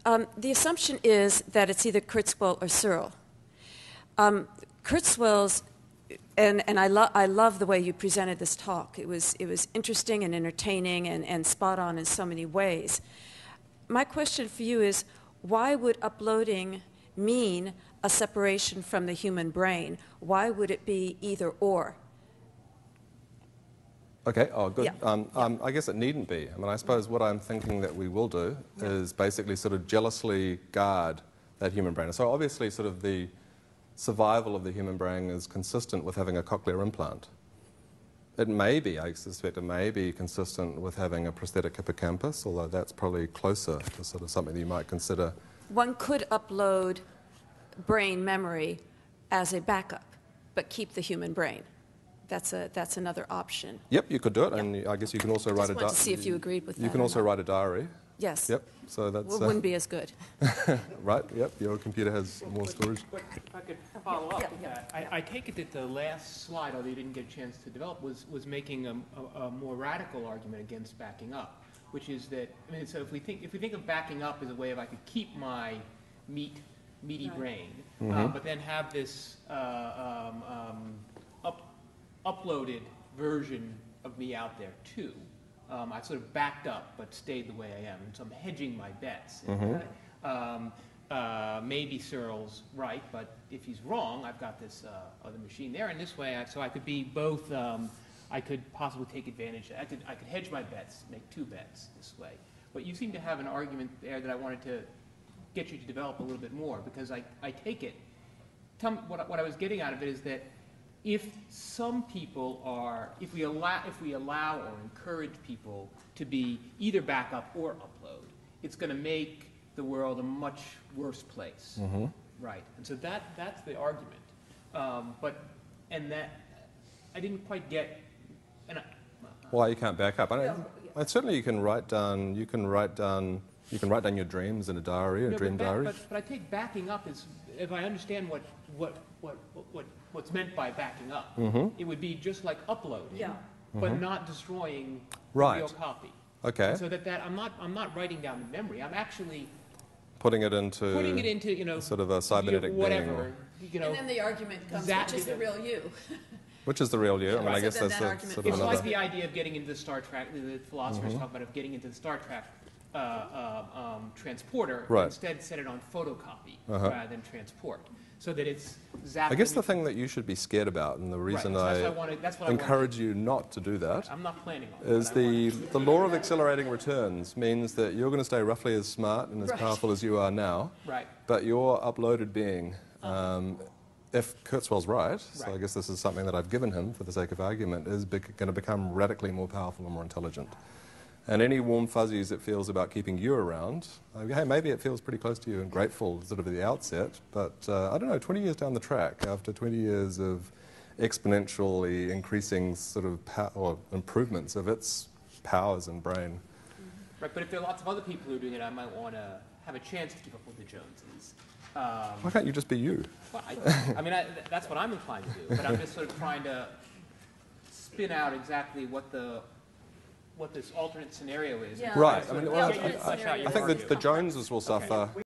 The assumption is that it's either Kurzweil or Searle. Kurzweil's, and I love the way you presented this talk. It was interesting and entertaining and spot on in so many ways. My question for you is, why would uploading mean a separation from the human brain? Why would it be either or? Okay, oh good. Yeah. I guess it needn't be. I mean, I suppose what I'm thinking that we will do is basically sort of jealously guard that human brain. So obviously sort of the survival of the human brain is consistent with having a cochlear implant. It may be, I suspect it may be consistent with having a prosthetic hippocampus, although that's probably closer to sort of something that you might consider. One could upload brain memory as a backup, but keep the human brain. That's another option. Yep, you could do it, and I guess you can also write a diary. I just wanted to see if you agreed with that. You can also write a diary. Yes. Yep, so that's... Well, it wouldn't be as good. Right, yep, your computer has more storage. If I could follow up with that. I take it that the last slide, although you didn't get a chance to develop, was making a more radical argument against backing up, which is that, I mean, so if we think of backing up as a way of I could keep my meaty brain, but then have this uploaded version of me out there too. I sort of backed up but stayed the way I am, so I'm hedging my bets. Maybe Searle's right, but if he's wrong, I've got this other machine there, and this way, so I could be both. I could possibly take advantage. I could hedge my bets, make two bets this way. But you seem to have an argument there that I wanted to get you to develop a little bit more, because I take it. Tell me what I was getting out of it is that if some people are, if we allow or encourage people to be either backup or upload, it's going to make the world a much worse place, right? And so that's the argument. And that I didn't quite get. Why you can't back up? Certainly, you can write down. You can write down your dreams in a diary, a dream diary. But I take backing up as, if I understand what's meant by backing up, it would be just like uploading, but not destroying the real copy. Okay. And so I'm not writing down the memory. I'm actually putting it into sort of a cybernetic whatever, being. And then the argument comes, which is the real you? Which is the real you? I mean, I guess that's sort of it's another. like the idea of getting into the Star Trek. The philosophers talk about of getting into the Star Trek transporter, instead set it on photocopy rather than transport, so that it's zapped. I guess the thing that you should be scared about, and the reason I encourage you not to do that, I'm not planning on, is the law of accelerating returns means that you're going to stay roughly as smart and as powerful as you are now, but your uploaded being, if Kurzweil's right, so I guess this is something that I've given him for the sake of argument, is going to become radically more powerful and more intelligent. And any warm fuzzies it feels about keeping you around, hey, maybe it feels pretty close to you and grateful sort of at the outset, but I don't know, 20 years down the track, after 20 years of exponentially increasing sort of or improvements of its powers and brain. Right, but if there are lots of other people who are doing it, I might want to have a chance to keep up with the Joneses. Why can't you just be you? Well, I mean, that's what I'm inclined to do, but I'm just sort of trying to spin out exactly what this alternate scenario is. Right. I mean, I think that the Joneses will suffer.